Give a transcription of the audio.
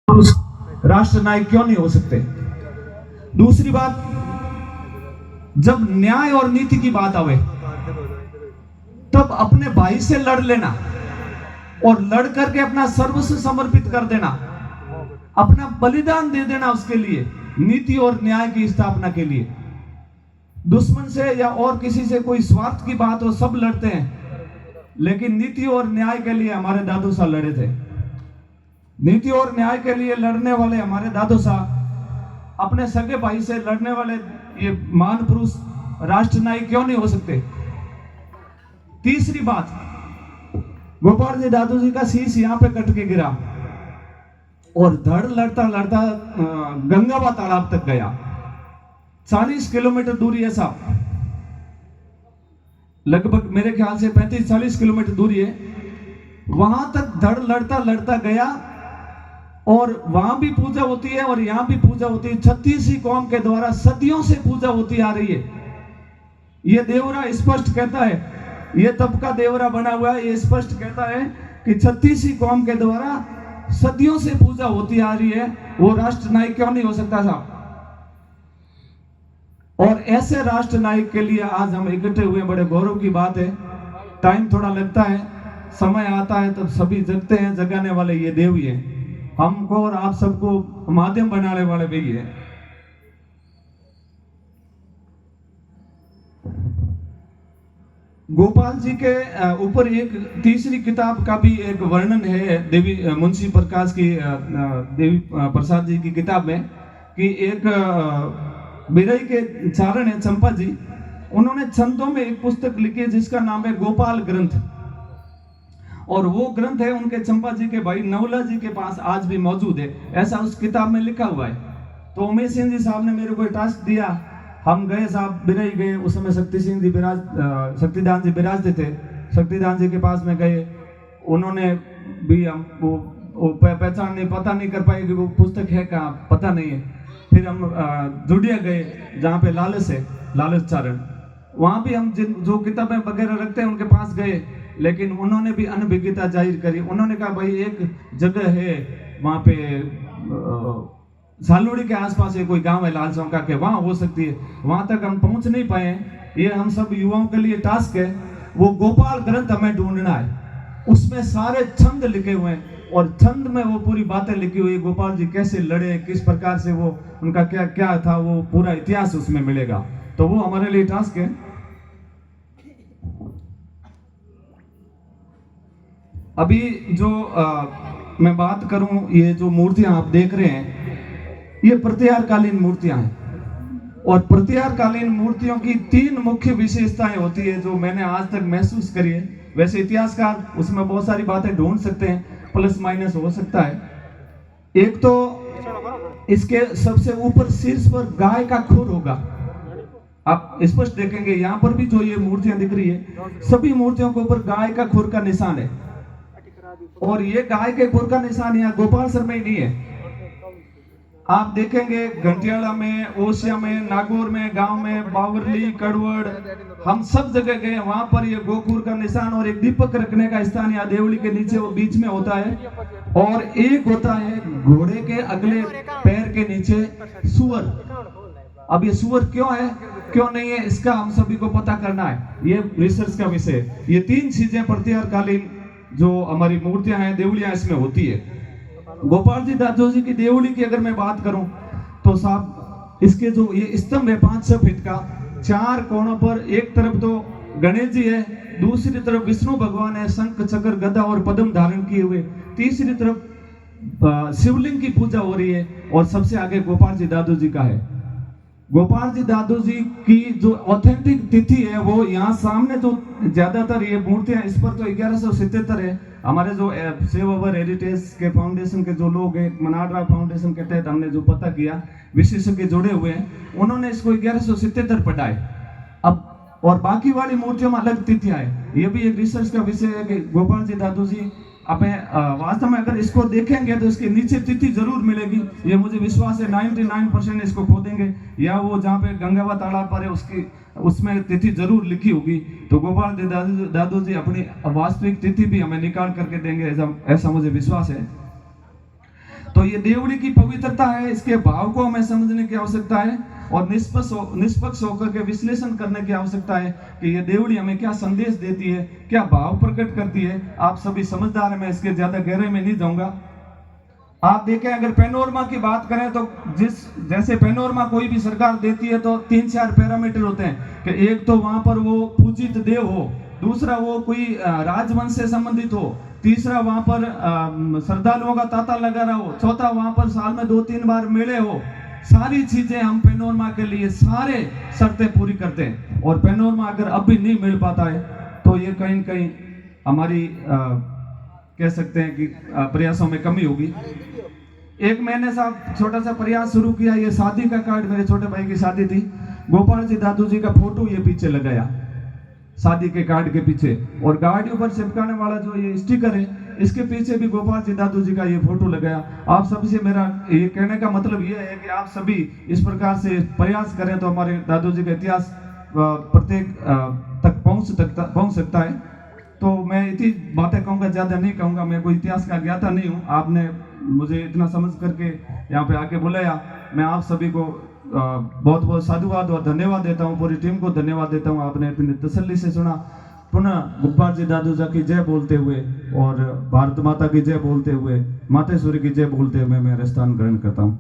राष्ट्र नायक क्यों नहीं हो सकते। दूसरी बात, जब न्याय और नीति की बात आवे तब अपने भाई से लड़ लेना और लड़ करके अपना सर्वस्व समर्पित कर देना, अपना बलिदान दे देना उसके लिए, नीति और न्याय की स्थापना के लिए। दुश्मन से या और किसी से कोई स्वार्थ की बात हो, सब लड़ते हैं, लेकिन नीति और न्याय के लिए हमारे दादू साहब लड़े थे। नीति और न्याय के लिए लड़ने वाले हमारे दादू साहब अपने सगे भाई से लड़ने वाले ये महान पुरुष राष्ट्र नायक क्यों नहीं हो सकते। तीसरी बात, गोपाल जी दादू जी का शीश यहां पे कट के गिरा और धड़ लड़ता लड़ता गंगावा तालाब तक गया। 40 किलोमीटर दूरी है साहब, लगभग मेरे ख्याल से 35-40 किलोमीटर दूरी है। वहां तक धड़ लड़ता लड़ता गया और वहां भी पूजा होती है और यहां भी पूजा होती है। 36 कौम के द्वारा सदियों से पूजा होती आ रही है। यह देवरा स्पष्ट कहता है, यह तब का देवरा बना हुआ है, यह स्पष्ट कहता है कि 36 कौम के द्वारा सदियों से पूजा होती आ रही है। वो राष्ट्र नायक क्यों नहीं हो सकता साहब। और ऐसे राष्ट्र नायक के लिए आज हम इकट्ठे हुए, बड़े गौरव की बात है। टाइम थोड़ा लगता है, समय आता है तब सभी जगते हैं, जगाने वाले ये देव ही है, हमको और आप सबको माध्यम बनाने वाले भी है। गोपाल जी के ऊपर एक तीसरी किताब का भी एक वर्णन है देवी मुंशी प्रकाश की, देवी प्रसाद जी की किताब में, कि एक बिरई के चारण है चंपा जी, उन्होंने छंदों में एक पुस्तक लिखी है जिसका नाम है गोपाल ग्रंथ। और वो ग्रंथ है उनके चंपा जी के भाई नवला जी के पास आज भी मौजूद है, ऐसा उस किताब में लिखा हुआ है। तो उमेश सिंह जी साहब ने मेरे को टास्क दिया, हम गए साहब, बिरई गए। उस समय शक्तिदान जी विराजते थे। शक्तिदान जी के पास में गए, उन्होंने भी हम वो पहचान नहीं, पता नहीं कर पाए कि वो पुस्तक है कहाँ, पता नहीं है। फिर हम जुड़िया गए जहाँ पे लालच है, लालच चारण, वहाँ भी हम जो किताबें वगैरह रखते हैं उनके पास गए, लेकिन उन्होंने भी अनभिज्ञता जाहिर करी। उन्होंने कहा भाई एक जगह है वहाँ पे सालूड़ी के आसपास है, कोई गांव है लाल चौका के, वहाँ हो सकती है। वहाँ तक हम पहुँच नहीं पाए। ये हम सब युवाओं के लिए टास्क है। वो गोपाल ग्रंथ हमें ढूंढना है, उसमें सारे छंद लिखे हुए हैं और छंद में वो पूरी बातें लिखी हुई है। गोपाल जी कैसे लड़े, किस प्रकार से वो, उनका क्या क्या था, वो पूरा इतिहास उसमें मिलेगा। तो वो हमारे लिए टास्क है। अभी जो मैं बात करूं, ये जो मूर्तियां आप देख रहे हैं, ये प्रत्याहारकालीन मूर्तियां हैं। और प्रत्याहारकालीन मूर्तियों की 3 मुख्य विशेषताएं होती है जो मैंने आज तक महसूस करी है। वैसे इतिहासकार उसमें बहुत सारी बातें ढूंढ सकते हैं, प्लस माइनस हो सकता है। एक तो इसके सबसे ऊपर शीर्ष पर गाय का खुर होगा, आप स्पष्ट देखेंगे। यहां पर भी जो ये मूर्तियां दिख रही है, सभी मूर्तियों के ऊपर गाय का खुर का निशान है। और ये गाय के खुर का निशान यहाँ गोपाल सर में ही नहीं है। आप देखेंगे घंटियाला में, ओसिया में, नागौर में, गांव में, बावरली, कड़वड़, हम सब जगह गए, वहां पर ये गोखूर का निशान और एक दीपक रखने का स्थान यहाँ देवली के नीचे वो बीच में होता है। और एक होता है घोड़े के अगले पैर के नीचे सुअर। अब ये सुअर क्यों है, क्यों नहीं है, इसका हम सभी को पता करना है, ये रिसर्च का विषय है। ये 3 चीजें प्रत्याहारकालीन जो हमारी मूर्तियां हैं, देवलियां, इसमें होती है। गोपाल जी दादू जी की देवली की अगर मैं बात करूं तो साहब इसके जो ये स्तंभ है 5-6 फीट का, 4 कोणों पर, एक तरफ तो गणेश जी है, दूसरी तरफ विष्णु भगवान है, शंख चक्र गदा और पद्म धारण किए हुए, तीसरी तरफ शिवलिंग की पूजा हो रही है, और सबसे आगे गोपाल जी दादू जी का है। गोपाल जी दादू जी की जो ऑथेंटिक तिथि है वो यहाँ सामने जो ज्यादातर ये मूर्तियां, इस पर तो 1177 है। हमारे जो सेव अवर हेरिटेज के फाउंडेशन के जो लोग हैं, मनाडरा फाउंडेशन के तहत हमने जो पता किया, विशेषज्ञ जुड़े हुए हैं, उन्होंने इसको 1177 पढ़ा है। अब और बाकी वाली मूर्तियों में अलग तिथियां है। ये भी एक रिसर्च का विषय है कि गोपाल जी दादू जी अपने वास्तव में अगर इसको देखेंगे तो इसके नीचे तिथि जरूर मिलेगी, ये मुझे विश्वास है। 99% इसको खोदेंगे या वो जहाँ पे गंगावा तालाब पर है उसमें तिथि जरूर लिखी होगी। तो गोपाल दादू जी अपनी वास्तविक तिथि भी हमें निकाल करके देंगे, ऐसा मुझे विश्वास है। तो ये देवड़ी की पवित्रता है, इसके भाव को हमें समझने की आवश्यकता है और निष्पक्ष होकर के विश्लेषण करने की आवश्यकता है कि ये देवड़ी हमें क्या संदेश देती है, क्या भाव प्रकट करती है। आप सभी समझदार हैं, मैं इसके ज्यादा गहरे में नहीं जाऊंगा। आप देखें, अगर पैनोरमा की बात करें तो जैसे पैनोरमा कोई भी सरकार देती है तो 3-4 पैरामीटर होते हैं कि एक तो वहां पर वो पूजित देव हो, दूसरा वो कोई राजवंश से संबंधित हो, तीसरा वहां पर श्रद्धालुओं का तांता लगा रहा हो, चौथा वहां पर साल में 2-3 बार मेले हो। सारी चीजें हम पैनोरमा के लिए सारे शर्तें पूरी करते हैं और पैनोरमा अगर अब भी नहीं मिल पाता है तो ये कहीं न कहीं हमारी कह सकते हैं कि प्रयासों में कमी होगी। एक मैंने साहब छोटा सा प्रयास शुरू किया, ये शादी का कार्ड, मेरे छोटे भाई की शादी थी, गोपाल जी दादू जी का फोटो ये पीछे लगाया शादी के कार्ड के पीछे, और गाड़ियों पर चिपकाने वाला जो ये स्टिकर है इसके पीछे भी गोपाल जी दादू जी का ये फोटो लगाया। आप सभी से मेरा ये कहने का मतलब ये है कि आप सभी इस प्रकार से प्रयास करें तो हमारे दादू जी का इतिहास प्रत्येक तक पहुंच सकता है। तो मैं इतनी बातें कहूँगा, ज़्यादा नहीं कहूँगा, मैं कोई इतिहास का ज्ञाता नहीं हूँ। आपने मुझे इतना समझ करके यहाँ पे आके बुलाया, मैं आप सभी को बहुत बहुत साधुवाद और धन्यवाद देता हूँ, पूरी टीम को धन्यवाद देता हूँ। आपने अपनी तसल्ली से सुना। पुनः गोपाल जी दादूजा की जय बोलते हुए और भारत माता की जय बोलते हुए, मातेश्वरी की जय बोलते हुए मैं स्थान ग्रहण करता हूँ।